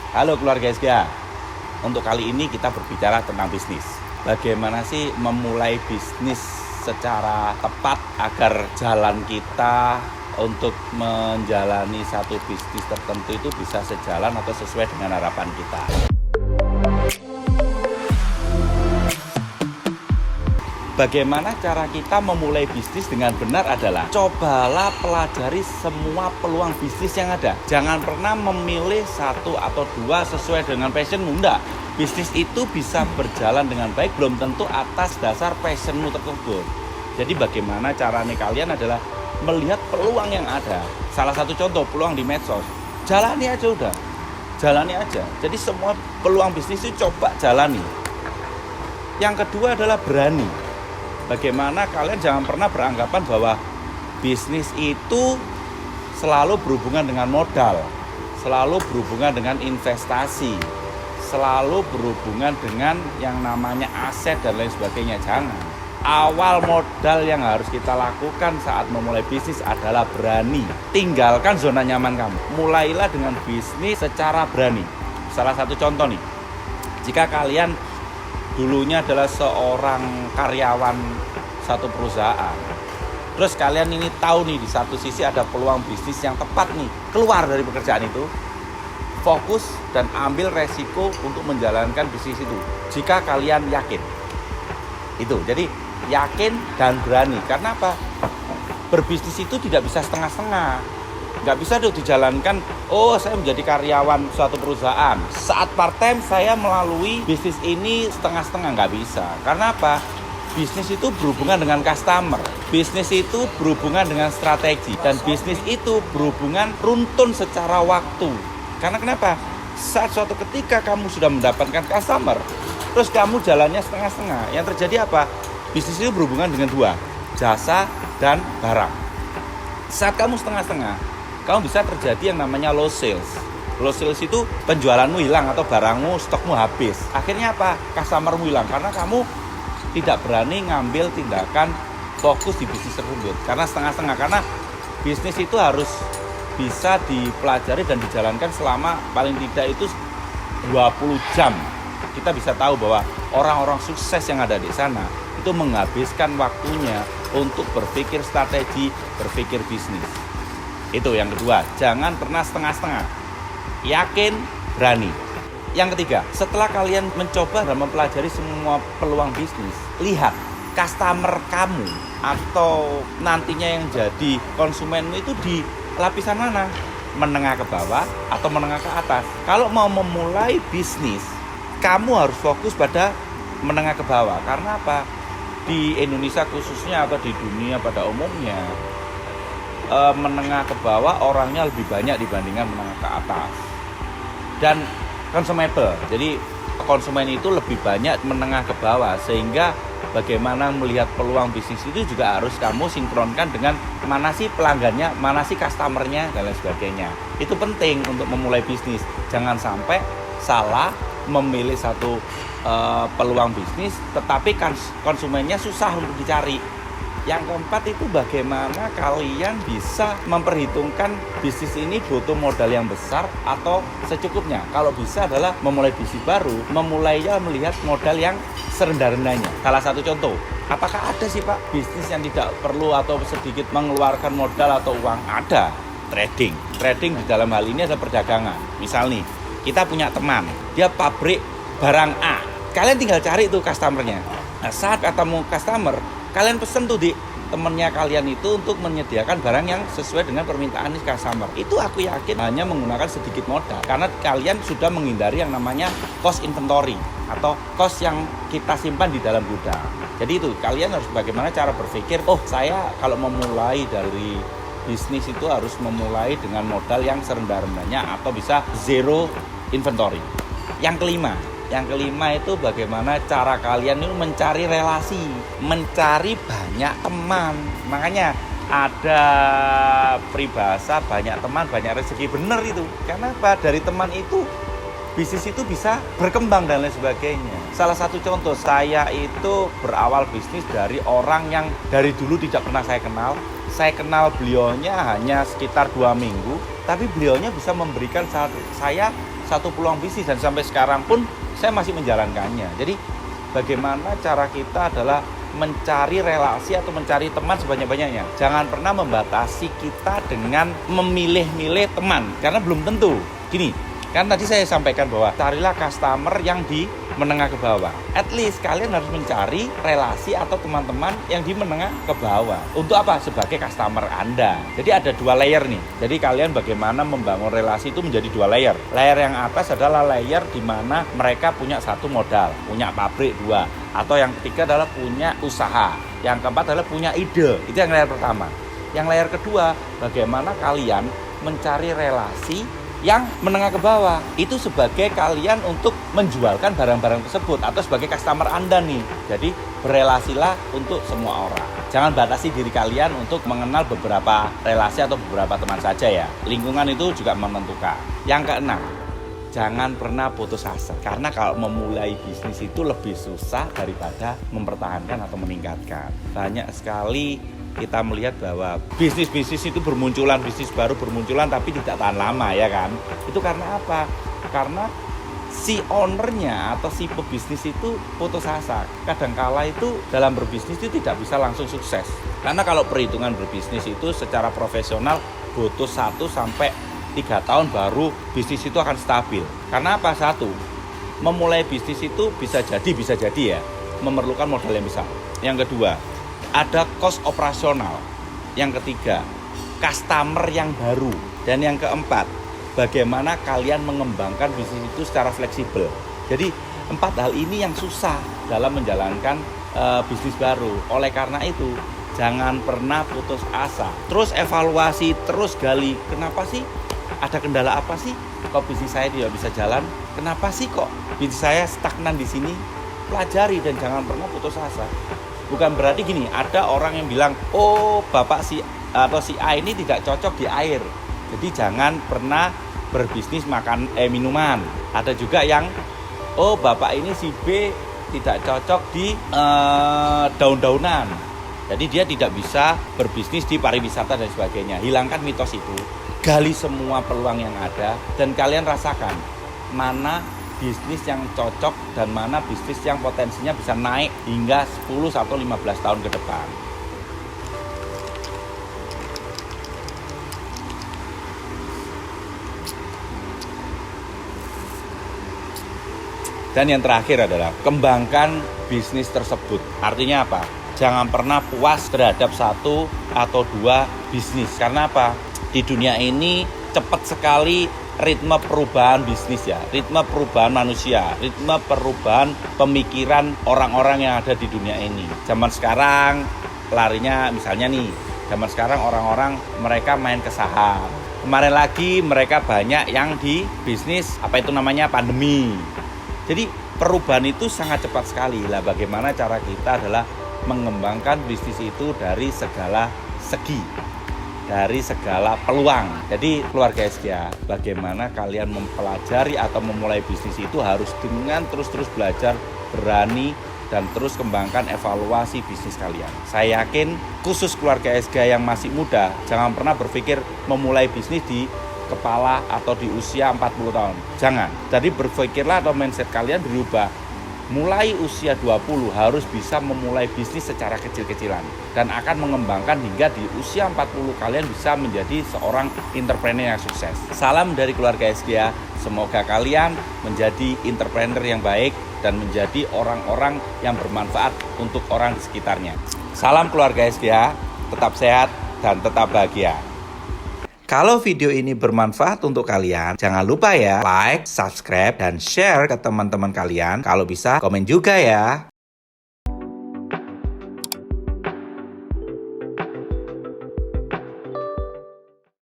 Halo keluarga SGA. Untuk kali ini kita berbicara tentang bisnis. Bagaimana sih memulai bisnis secara tepat agar jalan kita untuk menjalani satu bisnis tertentu itu bisa sejalan atau sesuai dengan harapan kita. Bagaimana cara kita memulai bisnis dengan benar adalah cobalah pelajari semua peluang bisnis yang ada. Jangan pernah memilih satu atau dua sesuai dengan passionmu. Enggak. Bisnis itu bisa berjalan dengan baik belum tentu atas dasar passionmu tersebut. Jadi bagaimana caranya kalian adalah melihat peluang yang ada. Salah satu contoh peluang di medsos. Jalani aja udah. Jalani aja. Jadi semua peluang bisnis itu coba jalani. Yang kedua adalah berani. Bagaimana kalian jangan pernah beranggapan bahwa bisnis itu selalu berhubungan dengan modal, selalu berhubungan dengan investasi, selalu berhubungan dengan yang namanya aset dan lain sebagainya. Jangan. Awal modal yang harus kita lakukan saat memulai bisnis adalah berani. Tinggalkan zona nyaman kamu. Mulailah dengan bisnis secara berani. Salah satu contoh nih, jika kalian dulunya adalah seorang karyawan satu perusahaan. Terus kalian ini tahu nih di satu sisi ada peluang bisnis yang tepat nih. Keluar dari pekerjaan itu, fokus dan ambil resiko untuk menjalankan bisnis itu. Jika kalian yakin. Itu. Jadi yakin dan berani. Karena apa? Berbisnis itu tidak bisa setengah-setengah. Nggak bisa tuh dijalankan, oh saya menjadi karyawan suatu perusahaan, saat part time saya melalui bisnis ini setengah-setengah. Nggak bisa. Karena apa? Bisnis itu berhubungan dengan customer, bisnis itu berhubungan dengan strategi, dan bisnis itu berhubungan runtun secara waktu. Karena kenapa? Saat suatu ketika kamu sudah mendapatkan customer, terus kamu jalannya setengah-setengah, yang terjadi apa? Bisnis itu berhubungan dengan dua, jasa dan barang. Saat kamu setengah-setengah, kamu bisa terjadi yang namanya low sales. Low sales itu penjualanmu hilang atau barangmu, stokmu habis. Akhirnya apa? Customermu hilang karena kamu tidak berani ngambil tindakan fokus di bisnis tersebut. Karena setengah-setengah. Karena bisnis itu harus bisa dipelajari dan dijalankan selama paling tidak itu 20 jam. Kita bisa tahu bahwa orang-orang sukses yang ada di sana itu menghabiskan waktunya untuk berpikir strategi, berpikir bisnis. Itu yang kedua, jangan pernah setengah-setengah. Yakin, berani. Yang ketiga, setelah kalian mencoba dan mempelajari semua peluang bisnis, lihat customer kamu atau nantinya yang jadi konsumenmu itu di lapisan mana? Menengah ke bawah atau menengah ke atas? Kalau mau memulai bisnis, kamu harus fokus pada menengah ke bawah. Karena apa? Di Indonesia khususnya atau di dunia pada umumnya, menengah ke bawah orangnya lebih banyak dibandingkan menengah ke atas. Dan consumable, jadi konsumen itu lebih banyak menengah ke bawah, sehingga bagaimana melihat peluang bisnis itu juga harus kamu sinkronkan dengan mana sih pelanggannya, mana sih customernya dan lain sebagainya. Itu penting untuk memulai bisnis. Jangan sampai salah memilih satu peluang bisnis tetapi konsumennya susah untuk dicari. Yang keempat itu bagaimana kalian bisa memperhitungkan bisnis ini butuh modal yang besar atau secukupnya. Kalau bisa adalah memulai bisnis baru, memulainya melihat modal yang serendah-rendahnya. Salah satu contoh, apakah ada sih Pak bisnis yang tidak perlu atau sedikit mengeluarkan modal atau uang? Ada. Trading. Trading di dalam hal ini adalah perdagangan. Misal nih, kita punya teman, dia pabrik barang A. Kalian tinggal cari tuh customernya. Nah, saat ketemu customer, kalian pesen tuh di temennya kalian itu untuk menyediakan barang yang sesuai dengan permintaan customer. Itu aku yakin hanya menggunakan sedikit modal. Karena kalian sudah menghindari yang namanya cost inventory atau cost yang kita simpan di dalam gudang. Jadi itu, kalian harus bagaimana cara berpikir, oh saya kalau memulai dari bisnis itu harus memulai dengan modal yang serendah-rendahnya atau bisa zero inventory. Yang kelima itu bagaimana cara kalian itu mencari relasi, mencari banyak teman. Makanya ada peribahasa banyak teman banyak rezeki, benar itu. Karena apa? Dari teman itu bisnis itu bisa berkembang dan lain sebagainya. Salah satu contoh, saya itu berawal bisnis dari orang yang dari dulu tidak pernah saya kenal. Saya kenal beliaunya hanya sekitar 2 minggu, tapi beliaunya bisa memberikan saya satu peluang bisnis dan sampai sekarang pun saya masih menjalankannya. Jadi bagaimana cara kita adalah mencari relasi atau mencari teman sebanyak-banyaknya. Jangan pernah membatasi kita dengan memilih-milih teman, karena belum tentu. Gini, kan tadi saya sampaikan bahwa carilah customer yang di menengah ke bawah. At least kalian harus mencari relasi atau teman-teman yang di menengah ke bawah. Untuk apa? Sebagai customer Anda. Jadi ada dua layer nih. Jadi kalian bagaimana membangun relasi itu menjadi dua layer. Layer yang atas adalah layer di mana mereka punya satu modal, punya pabrik dua. Atau yang ketiga adalah punya usaha. Yang keempat adalah punya ide. Itu yang layer pertama. Yang layer kedua, bagaimana kalian mencari relasi yang menengah ke bawah. Itu sebagai kalian untuk menjualkan barang-barang tersebut atau sebagai customer Anda nih. Jadi berelasilah untuk semua orang. Jangan batasi diri kalian untuk mengenal beberapa relasi atau beberapa teman saja ya. Lingkungan itu juga menentukan. Yang keenam, jangan pernah putus asa. Karena kalau memulai bisnis itu lebih susah daripada mempertahankan atau meningkatkan. Banyak sekali kita melihat bahwa bisnis-bisnis itu bermunculan, bisnis baru bermunculan tapi tidak tahan lama ya kan. Itu karena apa? Karena si ownernya atau si pebisnis itu putus asa. Kadangkala itu dalam berbisnis itu tidak bisa langsung sukses. Karena kalau perhitungan berbisnis itu secara profesional butuh 1 sampai 3 tahun baru bisnis itu akan stabil. Karena apa? Satu, memulai bisnis itu bisa jadi ya, memerlukan modal yang besar. Yang kedua, ada cost operasional. Yang ketiga, customer yang baru. Dan yang keempat, bagaimana kalian mengembangkan bisnis itu secara fleksibel. Jadi 4 hal ini yang susah dalam menjalankan bisnis baru. Oleh karena itu, jangan pernah putus asa. Terus evaluasi, terus gali. Kenapa sih? Ada kendala apa sih? Kok bisnis saya tidak bisa jalan? Kenapa sih kok bisnis saya stagnan di sini? Pelajari dan jangan pernah putus asa. Bukan berarti gini, ada orang yang bilang, oh bapak si atau si A ini tidak cocok di air. Jadi jangan pernah berbisnis minuman. Ada juga yang, oh bapak ini si B tidak cocok di daun-daunan. Jadi dia tidak bisa berbisnis di pariwisata dan sebagainya. Hilangkan mitos itu. Gali semua peluang yang ada dan kalian rasakan mana bisnis yang cocok dan mana bisnis yang potensinya bisa naik hingga 10 atau 15 tahun ke depan. Dan yang terakhir adalah kembangkan bisnis tersebut. Artinya apa? Jangan pernah puas terhadap 1 atau 2 bisnis. Karena apa? Di dunia ini cepat sekali ritme perubahan bisnis ya, ritme perubahan manusia, ritme perubahan pemikiran orang-orang yang ada di dunia ini. Zaman sekarang larinya misalnya nih, zaman sekarang orang-orang mereka main ke saham. Kemarin lagi mereka banyak yang di bisnis pandemi. Jadi perubahan itu sangat cepat sekali. Lah bagaimana cara kita adalah mengembangkan bisnis itu dari segala segi, dari segala peluang. Jadi keluarga SGA, bagaimana kalian mempelajari atau memulai bisnis itu harus dengan terus-terus belajar, berani, dan terus kembangkan evaluasi bisnis kalian. Saya yakin khusus keluarga SGA yang masih muda, jangan pernah berpikir memulai bisnis di kepala atau di usia 40 tahun. Jangan. Jadi berpikirlah atau mindset kalian berubah. Mulai usia 20 harus bisa memulai bisnis secara kecil-kecilan dan akan mengembangkan hingga di usia 40 kalian bisa menjadi seorang entrepreneur yang sukses. Salam dari keluarga SGA, semoga kalian menjadi entrepreneur yang baik dan menjadi orang-orang yang bermanfaat untuk orang di sekitarnya. Salam keluarga SGA, tetap sehat dan tetap bahagia. Kalau video ini bermanfaat untuk kalian, jangan lupa ya like, subscribe, dan share ke teman-teman kalian. Kalau bisa, komen juga ya.